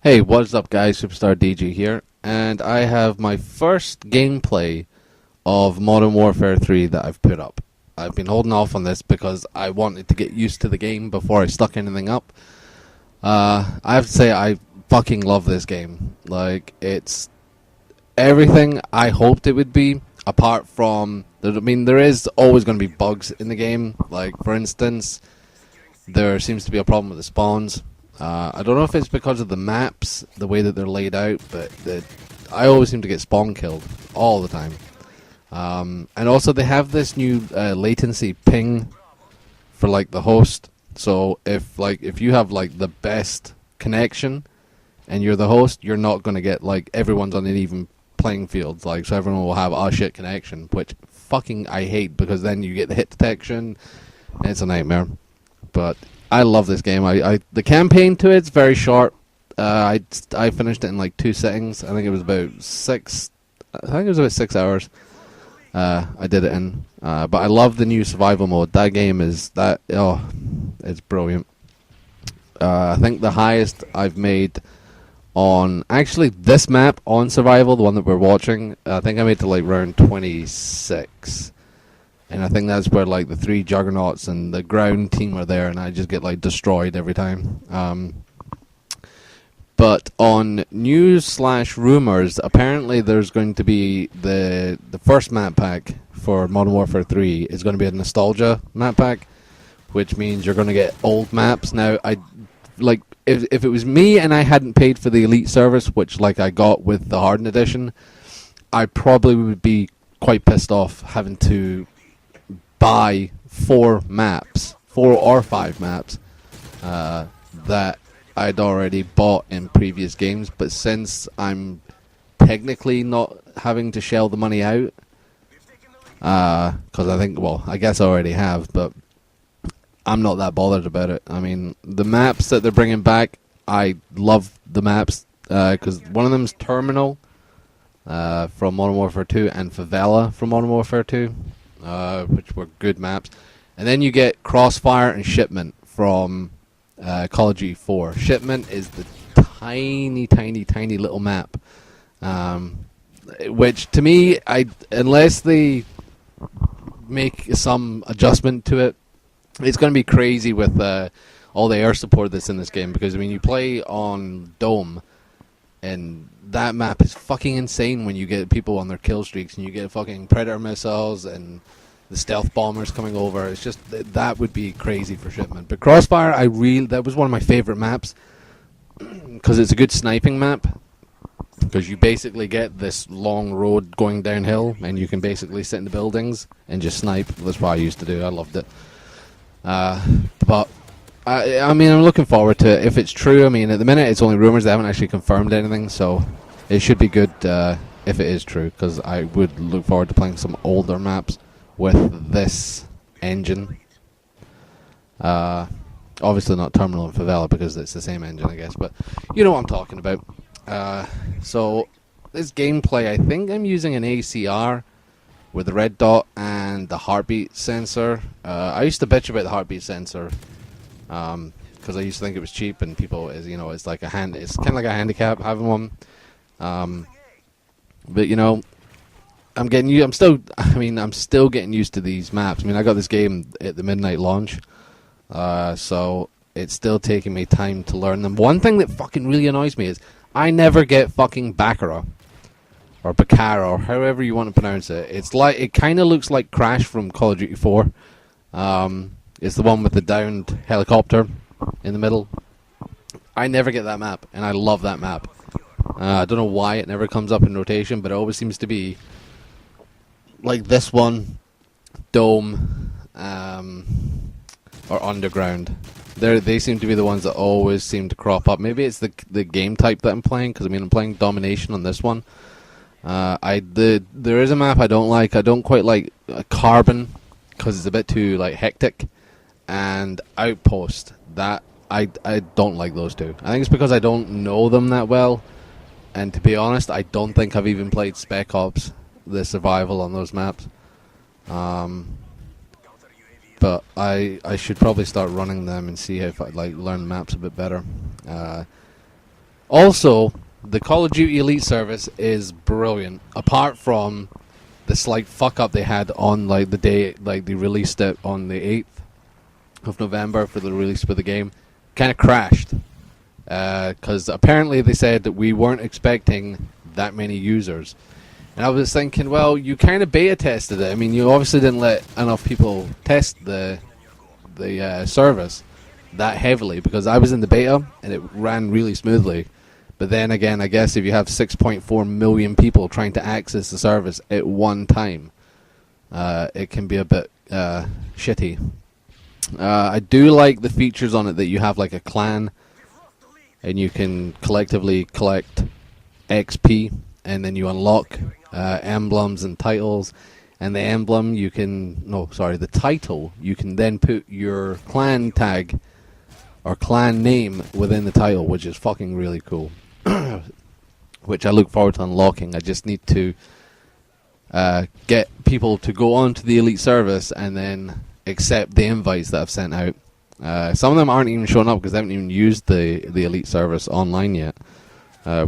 Hey, what's up guys, SuperstarDJ here, and I have my first gameplay of Modern Warfare 3 that I've put up. I've been holding off on this because I wanted to get used to the game before I stuck anything up. I have to say, I fucking love this game. Like, it's everything I hoped it would be, apart from, there is always going to be bugs in the game. Like, for instance, there seems to be a problem with the spawns. I don't know if it's because of the maps, the way that they're laid out, but I always seem to get spawn killed all the time. And also they have this new latency ping for like the host. So if you have like the best connection and you're the host, you're not going to get like everyone's on an even playing field. Like, so everyone will have a shit connection, which fucking I hate, because then you get the hit detection and it's a nightmare. But I love this game. The campaign to it's very short. I finished it in like 2 settings. I think it was about 6. I think it was about 6 hours. I did it in. But I love the new survival mode. That game is it's brilliant. I think the highest I've made on actually this map on survival, the one that we're watching, I think I made to like round 26. And I think that's where like the 3 juggernauts and the ground team are there, and I just get like destroyed every time. But on news/rumors, apparently there's going to be the first map pack for Modern Warfare 3 is going to be a nostalgia map pack, which means you're going to get old maps. Now, if it was me and I hadn't paid for the Elite service, which like I got with the Hardened Edition, I probably would be quite pissed off having to buy 4 or 5 maps that I'd already bought in previous games. But since I'm technically not having to shell the money out, because I guess I already have, but I'm not that bothered about it. I mean, the maps that they're bringing back, I love the maps, because one of them's Terminal from Modern Warfare 2 and Favela from Modern Warfare 2. Which were good maps. And then you get Crossfire and Shipment from Call of Duty 4. Shipment is the tiny little map, which to me, unless they make some adjustment to it, it's going to be crazy with all the air support that's in this game. Because I mean, you play on Dome, and that map is fucking insane when you get people on their kill streaks and you get fucking Predator missiles and the stealth bombers coming over. It's just, that would be crazy for Shipment. But Crossfire, that was one of my favorite maps, because it's a good sniping map, because you basically get this long road going downhill and you can basically sit in the buildings and just snipe. That's what I used to do. I loved it. But I mean, I'm looking forward to it. If it's true, I mean, at the minute it's only rumors. They haven't actually confirmed anything, so it should be good if it is true, because I would look forward to playing some older maps with this engine. Obviously not Terminal and Favela, because it's the same engine, I guess, but you know what I'm talking about. So this gameplay, I think I'm using an ACR with the red dot and the heartbeat sensor. I used to bitch about the heartbeat sensor, because I used to think it was cheap, and people, it's like it's kind of like a handicap having one. But you know, I'm still getting used to these maps. I mean, I got this game at the midnight launch, so it's still taking me time to learn them. One thing that fucking really annoys me is I never get fucking Baccarat or Baccarat, or however you want to pronounce it. It's like, it kind of looks like Crash from Call of Duty 4. It's the one with the downed helicopter in the middle. I never get that map, and I love that map. I don't know why it never comes up in rotation, but it always seems to be like this one, Dome, or Underground. They seem to be the ones that always seem to crop up. Maybe it's the game type that I'm playing, because I mean, I'm playing Domination on this one. There is a map I don't like. I don't quite like Carbon, because it's a bit too like hectic, and Outpost. That I don't like those two. I think it's because I don't know them that well, and to be honest, I don't think I've even played Spec Ops, the survival on those maps. But I should probably start running them and see if I learn the maps a bit better. Also, the Call of Duty Elite service is brilliant. Apart from the slight fuck up they had on like the day like they released it on the 8th of November for the release of the game, kind of crashed because apparently they said that we weren't expecting that many users. And I was thinking, well, you kind of beta tested it. I mean, you obviously didn't let enough people test the service that heavily, because I was in the beta and it ran really smoothly. But then again, I guess if you have 6.4 million people trying to access the service at one time, it can be a bit shitty. I do like the features on it that you have like a clan, and you can collectively collect XP, and then you unlock emblems and titles. And the emblem you can, the title, you can then put your clan tag or clan name within the title, which is fucking really cool. Which I look forward to unlocking. I just need to get people to go on to the Elite service and then accept the invites that I've sent out. Some of them aren't even showing up because they haven't even used the Elite service online yet,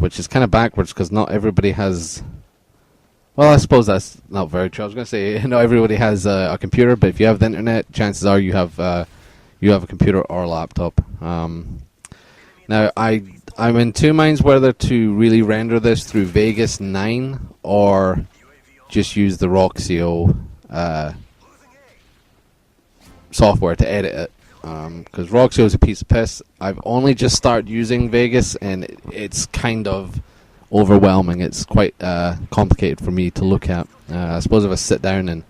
which is kind of backwards because not everybody has... Well, I suppose that's not very true. I was going to say not everybody has a computer, but if you have the internet, chances are you have a computer or a laptop. Now, I'm in two minds whether to really render this through Vegas 9 or just use the Roxio software to edit it. Because Roxio is a piece of piss. I've only just started using Vegas, and it's kind of overwhelming. It's quite complicated for me to look at. I suppose if I sit down and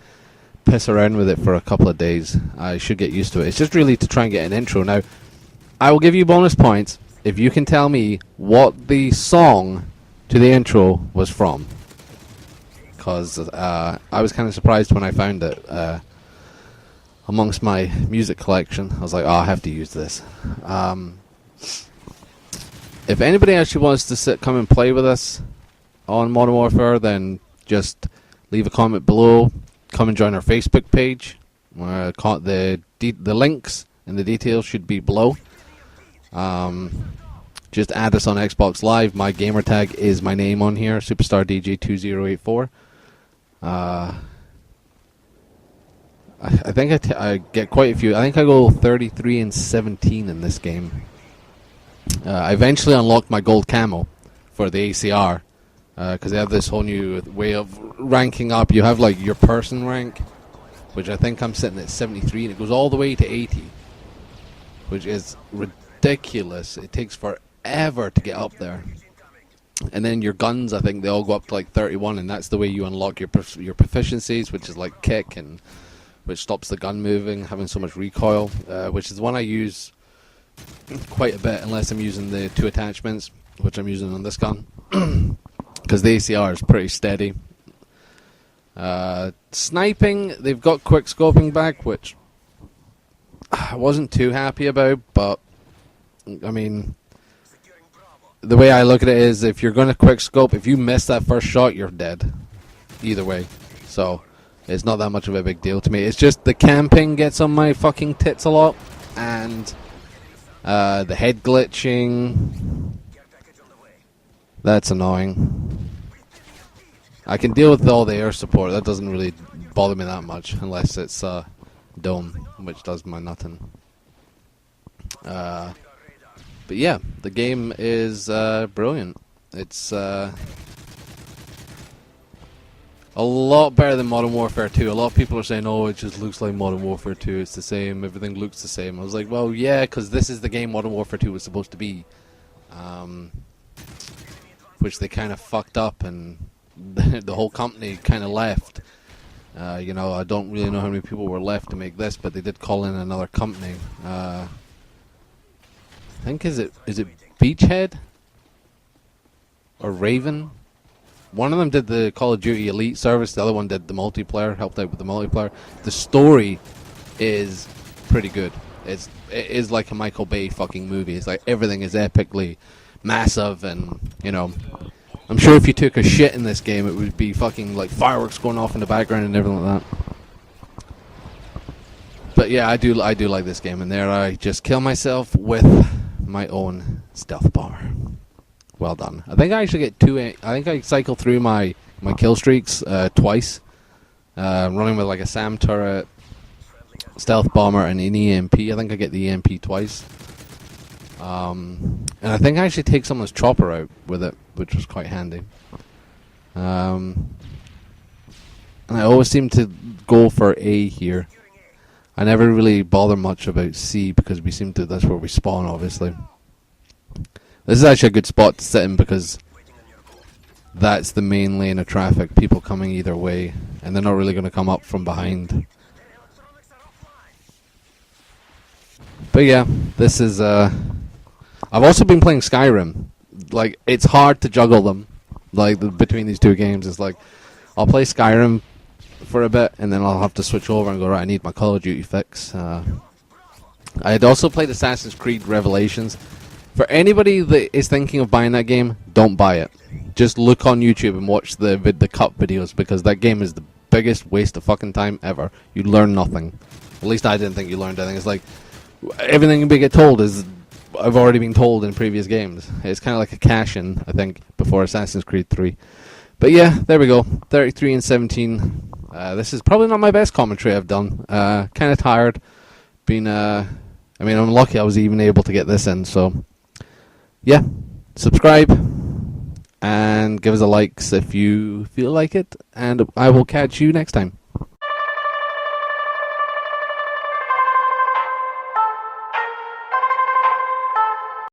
piss around with it for a couple of days, I should get used to it. It's just really to try and get an intro. Now, I will give you bonus points if you can tell me what the song to the intro was from. Because I was kind of surprised when I found it amongst my music collection. I was like, oh, I have to use this. If anybody actually wants to come and play with us on Modern Warfare, then just leave a comment below. Come and join our Facebook page. The links and the details should be below. Just add us on Xbox Live. My gamer tag is my name on here, SuperstarDJ2084. I think I get quite a few. I think I go 33 and 17 in this game. I eventually unlocked my gold camo for the ACR because they have this whole new way of ranking up. You have like your person rank, which I think I'm sitting at 73, and it goes all the way to 80, which is ridiculous. It takes forever to get up there. And then your guns, I think they all go up to like 31, and that's the way you unlock your proficiencies, which is like kick, and which stops the gun moving, having so much recoil, which is the one I use quite a bit, unless I'm using the two attachments, which I'm using on this gun, because the ACR is pretty steady. Sniping, they've got quick scoping back, which I wasn't too happy about, but I mean, the way I look at it is, if you're going to quick scope, if you miss that first shot, you're dead either way. So it's not that much of a big deal to me. It's just the camping gets on my fucking tits a lot, and the head glitching, that's annoying. I can deal with all the air support. That doesn't really bother me that much, unless it's Dome, which does my nothing. But yeah, the game is brilliant. It's a lot better than Modern Warfare 2. A lot of people are saying, oh, it just looks like Modern Warfare 2. It's the same. Everything looks the same. I was like, well, yeah, because this is the game Modern Warfare 2 was supposed to be. Which they kind of fucked up, and the whole company kind of left. I don't really know how many people were left to make this, but they did call in another company. I think, is it Beachhead? Or Raven? One of them did the Call of Duty Elite service, the other one did the multiplayer, helped out with the multiplayer. The story is pretty good. It is like a Michael Bay fucking movie. It's like everything is epically massive, and I'm sure if you took a shit in this game, it would be fucking like fireworks going off in the background and everything like that. But yeah, I do like this game, and there I just kill myself with my own stealth bar. Well done. I think I actually get I think I cycle through my kill streaks twice. Running with like a SAM turret, stealth bomber, and an EMP. I think I get the EMP twice. And I think I actually take someone's chopper out with it, which was quite handy. And I always seem to go for A here. I never really bother much about C because we seem to, that's where we spawn, obviously. This is actually a good spot to sit in because that's the main lane of traffic. People coming either way, and they're not really going to come up from behind. But yeah, this is, I've also been playing Skyrim. Like, it's hard to juggle them, like, between these two games. It's like, I'll play Skyrim for a bit, and then I'll have to switch over and go, right, I need my Call of Duty fix. I had also played Assassin's Creed Revelations. For anybody that is thinking of buying that game, don't buy it. Just look on YouTube and watch the cut videos, because that game is the biggest waste of fucking time ever. You learn nothing. At least I didn't think you learned anything. It's like, everything we get told is I've already been told in previous games. It's kind of like a cash-in, I think, before Assassin's Creed 3. But yeah, there we go. 33 and 17. This is probably not my best commentary I've done. Kind of tired. I mean, I'm lucky I was even able to get this in, so yeah. Subscribe and give us a like if you feel like it, and I will catch you next time.